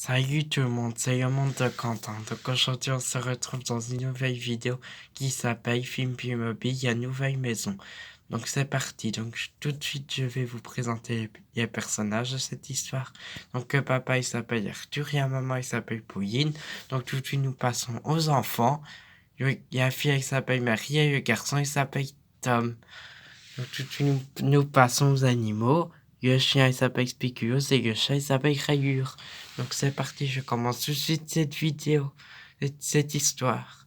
Salut tout le monde, c'est le monde de Quentin. Donc aujourd'hui on se retrouve dans une nouvelle vidéo qui s'appelle Film puis Mobile, à nouvelle maison. Donc c'est parti, tout de suite je vais vous présenter les personnages de cette histoire. Donc le papa il s'appelle Arthur et la maman il s'appelle Pauline. Donc tout de suite nous passons aux enfants. La fille elle s'appelle Marie et le garçon il s'appelle Tom. Donc tout de suite nous passons aux animaux. Le chien il s'appelle Spéculoos et le chat il s'appelle Rayure. Donc c'est parti, je commence tout de suite cette vidéo, cette histoire.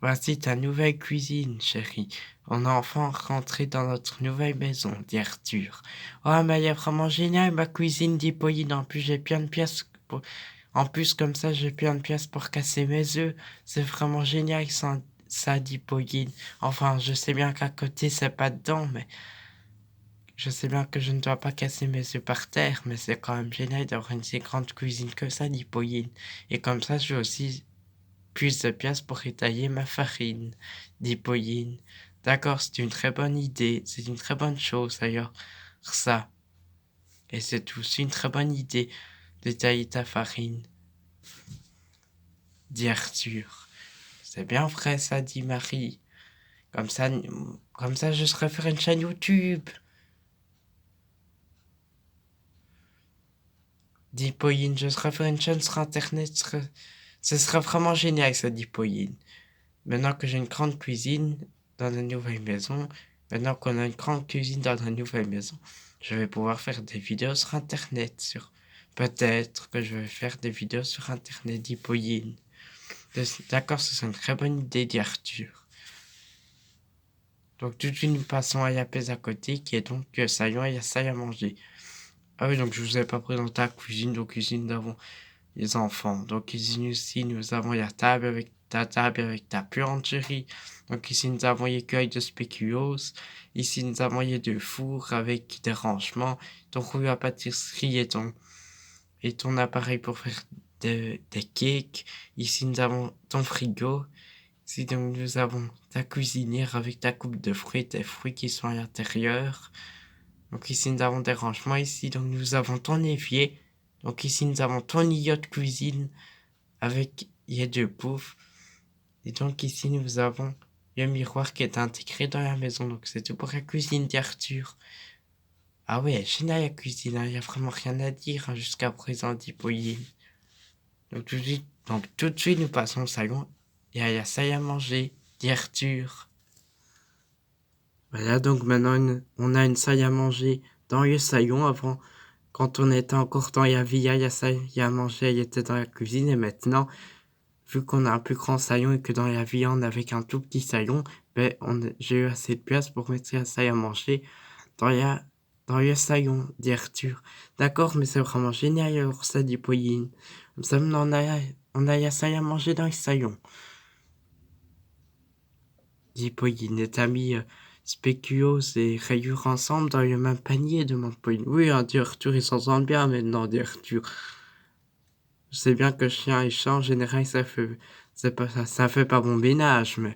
Voici ta nouvelle cuisine, chérie. On est enfin rentré dans notre nouvelle maison, dit Arthur. Oh, mais elle est vraiment géniale, ma cuisine, dit Pauline. En plus, j'ai plein de pièces En plus, comme ça, j'ai plein de pièces pour casser mes œufs. C'est vraiment génial, ça, dit Pauline. Enfin, je sais bien qu'à côté, c'est pas dedans, mais je sais bien que je ne dois pas casser mes œufs par terre, mais c'est quand même génial d'avoir une si grande cuisine que ça, dit Pauline. Et comme ça, j'ai aussi plus de pièces pour étaler ma farine, dit Pauline. D'accord, c'est une très bonne idée, c'est une très bonne chose d'ailleurs, ça. Et c'est aussi une très bonne idée d'étaler ta farine, dit Arthur. C'est bien vrai, ça, dit Marie. Comme ça, je serais faire une chaîne YouTube, dit Pauline. Je serais faire une chaîne sur Internet. Ce serait vraiment génial, ça, dit Pauline. Maintenant que j'ai une grande cuisine dans la nouvelle maison, maintenant qu'on a une grande cuisine dans la nouvelle maison, je vais pouvoir faire des vidéos sur Internet. Peut-être que je vais faire des vidéos sur Internet, dit Pauline. D'accord, c'est une très bonne idée, dit Arthur. Donc tout de suite, nous passons à Yapès à côté, qui est donc Saillon et Yassai à manger. Ah oui, donc je vous ai pas présenté la cuisine. Donc cuisine, nous avons les enfants. Donc ici aussi, nous avons la table avec ta puanterie. Donc ici, nous avons l'écueil de spéculoos. Ici, nous avons les deux fours avec des rangements. Ton rouleau à pâtisserie et ton appareil pour faire des cakes. Ici, nous avons ton frigo. Ici, donc, nous avons ta cuisinière avec ta coupe de fruits, tes fruits qui sont à l'intérieur. Donc ici, nous avons des rangements. Ici, donc, nous avons ton évier. Donc ici, nous avons ton îlot de cuisine avec les deux poufs. Et donc ici, nous avons le miroir qui est intégré dans la maison. Donc c'est tout pour la cuisine d'Arthur. Ah ouais, génial la cuisine, il n'y a vraiment rien à dire jusqu'à présent, dit Pauline. Donc tout de suite, nous passons au salon. Et il y a ça à manger, dit Arthur. Voilà, donc maintenant, on a une salle à manger dans le salon. Avant, quand on était encore dans la villa, il y a ça à manger, elle était dans la cuisine. Et maintenant, vu qu'on a un plus grand salon et que dans la villa, on avait qu'un tout petit salon, ben, j'ai eu assez de place pour mettre la salle à manger dans le salon, dit Arthur. D'accord, mais c'est vraiment génial, alors ça, dit Pauline. Comme ça, maintenant, on a la salle à manger dans le salon, dit Pauline. Et t'as mis Spéculoos et Rayure ensemble dans le même panier, demande Pauline. Oui, hein, dit Arthur, ils s'entendent bien maintenant, dit Arthur. Je sais bien que chien et chat, en général, ça fait pas bon ménage, mais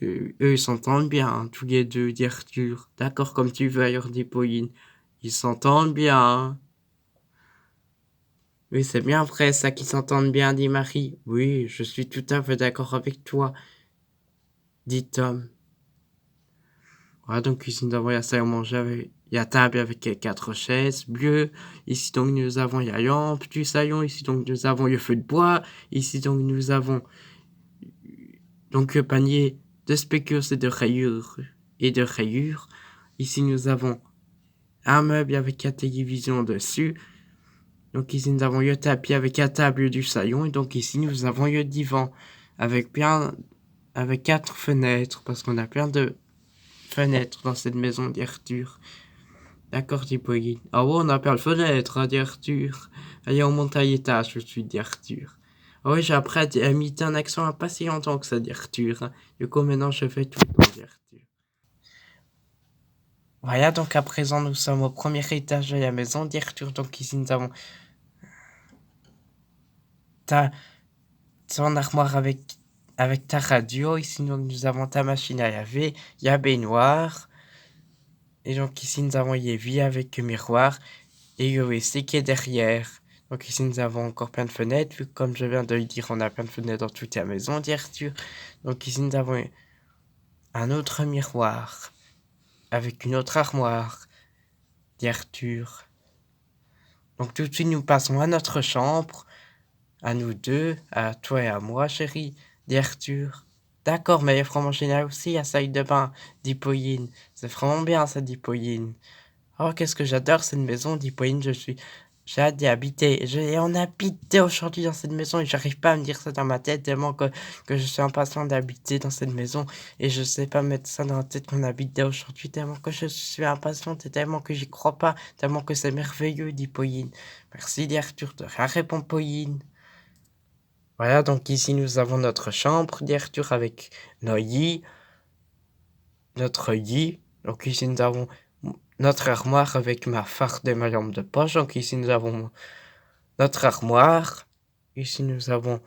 eux, ils s'entendent bien, hein, tous les deux, dit Arthur. D'accord, comme tu veux, alors, dit Pauline. Ils s'entendent bien, hein. Oui, c'est bien vrai, ça, qu'ils s'entendent bien, dit Marie. Oui, je suis tout à fait d'accord avec toi, dit Tom. Voilà, donc ici, nous avons la salle à manger la table avec les 4 chaises bleues. Ici, donc, nous avons la lampe du salon. Ici, donc, nous avons le feu de bois. Ici, donc, nous avons donc le panier de spéculoos et de rayures. Ici, nous avons un meuble avec la télévision dessus. Donc ici, nous avons le tapis avec la table du salon. Et donc ici, nous avons le divan avec 4 fenêtres, parce qu'on a plein de fenêtres dans cette maison d'Arthur. D'accord, dit Pauline. Ah ouais, on a plein de fenêtres, hein, dit Arthur. Allez, on monte à l'étage, je suis dit Arthur. Ah ouais, j'ai appris à imiter un accent à pas si longtemps que ça, dit Arthur. Du coup, maintenant, je fais tout le temps, dit Arthur. Voilà, donc à présent, nous sommes au premier étage de la maison d'Arthur. Donc ici, nous avons ton armoire avec ta radio. Ici, nous avons ta machine à laver, la baignoire. Et donc ici, nous avons l'évier avec le miroir et le WC qui est derrière. Donc ici, nous avons encore plein de fenêtres. Vu que, comme je viens de le dire, on a plein de fenêtres dans toute la maison, dit Arthur. Donc ici, nous avons un autre miroir avec une autre armoire, dit Arthur. Donc tout de suite, nous passons à notre chambre, à nous deux, à toi et à moi, chérie, dit Arthur. D'accord, mais il est vraiment génial aussi, la salle de bain, dit Pauline. C'est vraiment bien, ça, dit Pauline. Oh, qu'est-ce que j'adore cette maison, dit Pauline, j'ai hâte d'y habiter. Et on a habité aujourd'hui dans cette maison et j'arrive pas à me dire ça dans ma tête tellement que je suis impatient d'habiter dans cette maison et je sais pas mettre ça dans la tête qu'on habite dès aujourd'hui tellement que je suis impatiente et tellement que j'y crois pas, tellement que c'est merveilleux, dit Pauline. Merci, dit Arthur, de rien répond Pauline. Voilà, donc ici nous avons notre chambre, dit Arthur, avec notre lit. Donc ici nous avons notre armoire avec ma farde et ma lampe de poche. Donc ici nous avons notre armoire. Ici nous avons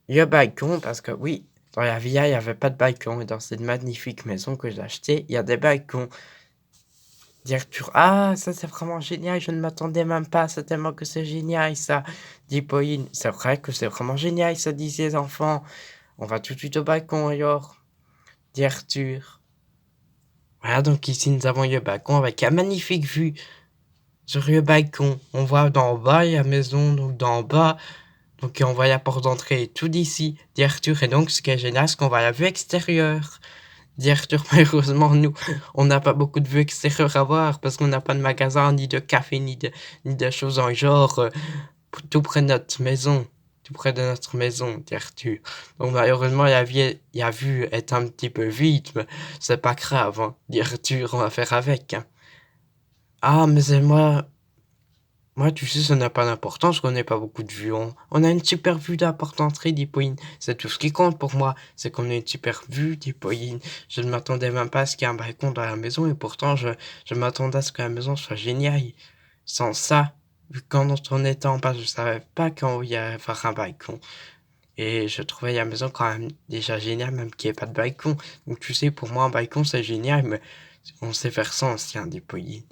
le balcon parce que oui, dans la villa il n'y avait pas de balcon et dans cette magnifique maison que j'ai achetée, il y a des balcons. Dit Arthur, ah ça c'est vraiment génial, je ne m'attendais même pas, c'est tellement que c'est génial ça, dit Pauline. C'est vrai que c'est vraiment génial ça, disent les enfants. On va tout de suite au balcon alors, dit Arthur. Voilà, donc ici nous avons le balcon avec une magnifique vue sur le balcon. On voit d'en bas la maison, donc d'en bas. Donc on voit la porte d'entrée tout d'ici, dit Arthur. Et donc ce qui est génial, c'est qu'on voit la vue extérieure. Dit Arthur, malheureusement, nous, on n'a pas beaucoup de vue extérieure à voir parce qu'on n'a pas de magasin, ni de café, ni de choses en genre tout près de notre maison. Tout près de notre maison, dit Arthur. Donc malheureusement, la vue est un petit peu vide, mais c'est pas grave, hein, dit Arthur, on va faire avec. Hein. Ah, mais c'est moi, tu sais, ça n'a pas d'importance qu'on n'ait pas beaucoup de vues. On a une super vue de la porte d'entrée, dit Pauline. C'est tout ce qui compte pour moi, c'est qu'on ait une super vue, dit Pauline. Je ne m'attendais même pas à ce qu'il y ait un balcon dans la maison, et pourtant, je m'attendais à ce que la maison soit géniale. Sans ça, vu quand on était en bas, je savais pas quand il y avait un balcon. Et je trouvais la maison quand même déjà géniale, même qu'il n'y ait pas de balcon. Donc tu sais, pour moi, un balcon, c'est génial, mais on sait faire sans, aussi, hein, dit Pauline.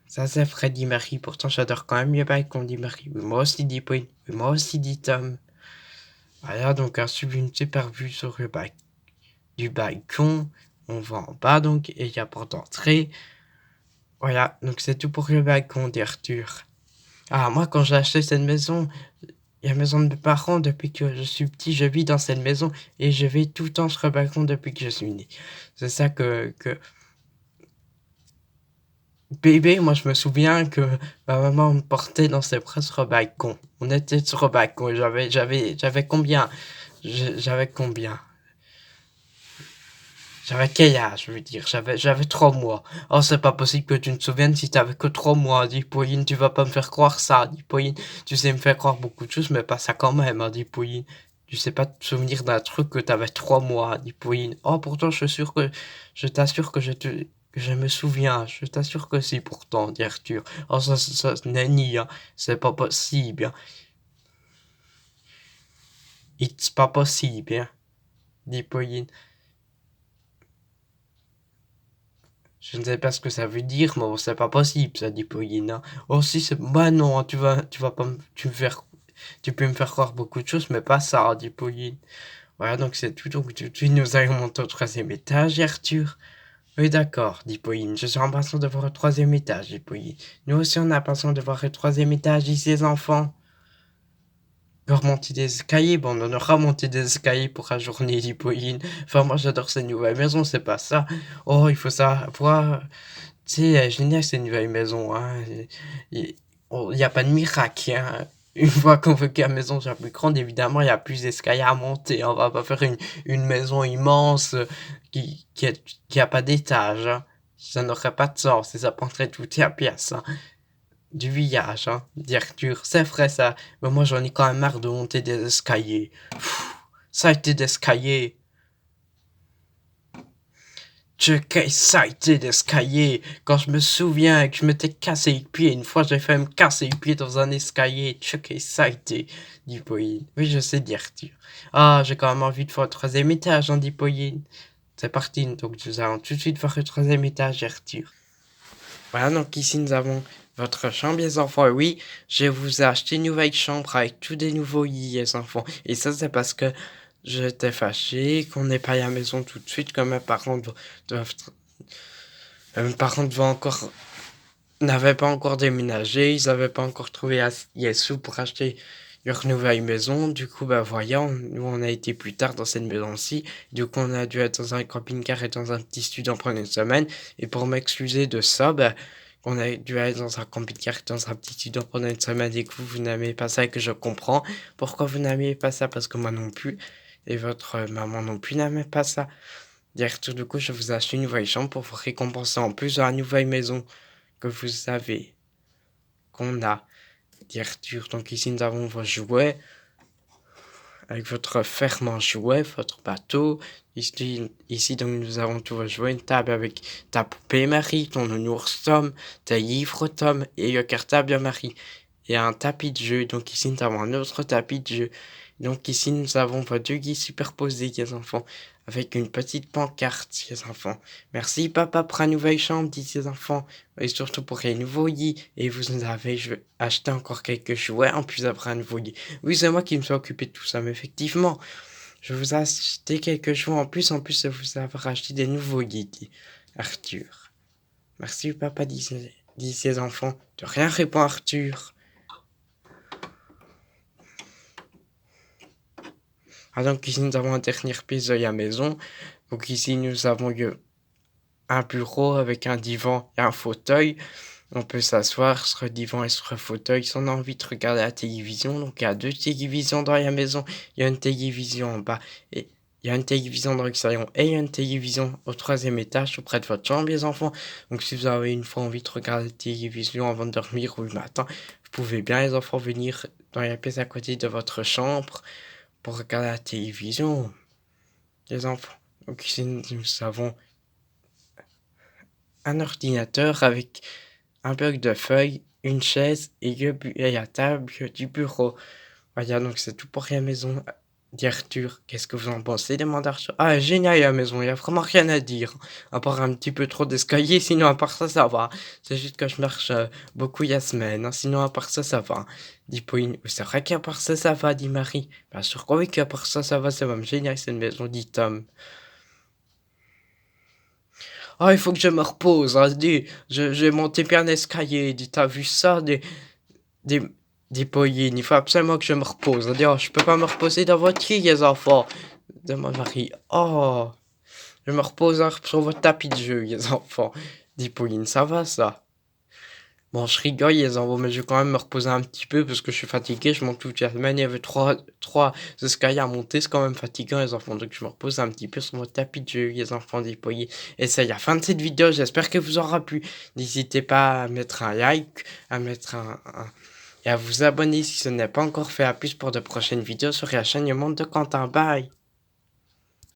Ça, c'est Freddy Marie. Pourtant, j'adore quand même mieux balcon, dit Marie. Oui, moi aussi, dit Pauline. Oui, moi aussi, dit Tom. Voilà, donc, une super vue sur le du balcon. On va en bas, donc, et il y a porte d'entrée. Voilà, donc c'est tout pour le balcon, dit Arthur. Ah, moi, quand j'ai acheté cette maison, la maison de mes parents, depuis que je suis petit, je vis dans cette maison et je vais tout le temps sur le balcon depuis que je suis né. C'est ça que bébé, moi je me souviens que ma maman me portait dans ses bras sur le balcon. On était sur le balcon et j'avais combien? J'avais combien? J'avais quel âge, je veux dire? J'avais 3 mois. Oh, c'est pas possible que tu ne te souviennes si t'avais que 3 mois, dit Pauline. Tu vas pas me faire croire ça, dit Pauline. Tu sais me faire croire beaucoup de choses, mais pas ça quand même, hein, dit Pauline. Tu sais pas te souvenir d'un truc que t'avais 3 mois, dit Pauline. Oh, pourtant, je t'assure que je me souviens. Je t'assure que si, pourtant, dit Arthur. Oh, ça, nenni, hein. C'est pas possible, hein. It's pas possible, hein, dit Pauline. Je ne sais pas ce que ça veut dire, mais bon, c'est pas possible, ça dit Pauline. Hein. Oh, si, c'est. Bah non, hein, tu vas pas tu peux me faire croire beaucoup de choses, mais pas ça, dit Pauline. Voilà, donc c'est tout. Donc, tout de suite, nous allons monter au troisième étage, Arthur. Oui, d'accord, dit Pauline. Je suis impatient de voir le troisième étage, dit Pauline. Nous aussi, on est impatient de voir le troisième étage, ici, les enfants. Remonter des escaliers, bon, on aura monté des escaliers pour la journée, dit Pauline. Enfin, moi, j'adore cette nouvelle maison, c'est pas ça. Oh, il faut savoir. Tu sais, génial, c'est une nouvelle maison, hein. Il n'y a pas de miracle, hein. Une fois qu'on veut que la maison soit plus grande, évidemment, il y a plus d'escaliers à monter. On va pas faire une maison immense qui a pas d'étage, hein. Ça n'aurait pas de sens et ça prendrait toute la pièce, hein. Du village, hein, dit Arthur. C'est vrai, ça. Mais moi, j'en ai quand même marre de monter des escaliers. Ça a été d'escalier. Ça a été d'escalier. Quand je me souviens que je m'étais cassé le pied, une fois j'ai fait me casser le pied dans un escalier. Ça a été, dit Pauline. Oui, je sais, dit Arthur. Ah, j'ai quand même envie de voir le troisième étage, hein, dit Pauline. C'est parti, donc nous allons tout de suite voir le troisième étage, Arthur. Voilà, donc ici nous avons Votre chambre, les enfants, oui, je vous ai acheté une nouvelle chambre avec tous des nouveaux lits, les enfants. Et ça, c'est parce que j'étais fâché qu'on n'est pas à la maison tout de suite, comme doivent, mes parents devaient encore, n'avaient pas encore déménagé, ils n'avaient pas encore trouvé les sous pour acheter leur nouvelle maison. Du coup, bah, voyons, nous, on a été plus tard dans cette maison-ci. Du coup, on a dû être dans un camping-car et dans un petit studio pendant une semaine. Et pour m'excuser de ça, bah, on a dû aller dans un camping-car, dans un petit studio pendant une semaine et que vous n'aimez pas ça et que je comprends. Pourquoi vous n'aimez pas ça? Parce que moi non plus. Et votre maman non plus n'aimait pas ça. Dire tout du coup, je vous achète une nouvelle chambre pour vous récompenser en plus de la nouvelle maison que vous avez, qu'on a. Dire Arthur, donc ici nous avons vos jouets, avec votre ferme en jouets, votre bateau. Ici donc nous avons tous vos jouets, une table avec ta poupée Marie, ton nounours Tom, ta livre Tom et le cartable de Marie. Et un tapis de jeu, donc ici nous avons un autre tapis de jeu. Donc ici nous avons vos deux guides superposés, les enfants, avec une petite pancarte, les enfants. Merci papa pour la nouvelle chambre, disent les enfants, et surtout pour les nouveaux lits. Et vous nous avez acheté encore quelques jouets en plus après un nouveau lit. Oui, c'est moi qui me suis occupé de tout ça, mais effectivement, je vous ai acheté quelques jouets en plus de vous avoir acheté des nouveaux lits, dit Arthur. Merci papa, disent les enfants. De rien, répond Arthur. Ah, donc ici nous avons un dernier pièce de la maison. Donc ici nous avons un bureau avec un divan et un fauteuil. On peut s'asseoir sur le divan et sur le fauteuil si on a envie de regarder la télévision. Donc il y a deux télévisions dans la maison. Il y a une télévision en bas et il y a une télévision dans le salon et il y a une télévision au troisième étage auprès de votre chambre, les enfants. Donc si vous avez une fois envie de regarder la télévision avant de dormir ou le matin, vous pouvez bien, les enfants, venir dans la pièce à côté de votre chambre pour regarder la télévision, les enfants. Donc ici, nous avons un ordinateur avec un bloc de feuilles, une chaise et la table du bureau. Voilà, donc c'est tout pour la maison d'Arthur. Qu'est-ce que vous en pensez, demande Arthur. Ah, génial la maison, il n'y a vraiment rien à dire. À part un petit peu trop d'escalier, sinon à part ça, ça va. C'est juste que je marche beaucoup il y a semaine, hein. Sinon à part ça, ça va. Dit Pauline. C'est vrai qu'à part ça, ça va, dit Marie. Bien sûr que oui, qu'à part ça, ça va, c'est vraiment génial cette maison, dit Tom. Ah, il faut que je me repose, hein, dit. J'ai monté bien l'escalier, dit. T'as vu ça, des, des Pauline, il faut absolument que je me repose. Dit, oh, je peux pas me reposer dans votre lit, les enfants. Demande Marie. Oh, je me repose sur votre tapis de jeu, les enfants. Dit Pauline, ça va ça? Bon, je rigole, les enfants, mais je vais quand même me reposer un petit peu parce que je suis fatigué. Je monte toute la semaine, il y avait trois escaliers à monter, c'est quand même fatigant, les enfants. Donc, je me repose un petit peu sur mon tapis de jeu, les enfants déployés. Et ça y est, la fin de cette vidéo. J'espère que vous aura plu. N'hésitez pas à mettre un like, à mettre et à vous abonner si ce n'est pas encore fait. À plus pour de prochaines vidéos sur la chaîne Le Monde de Quentin. Bye!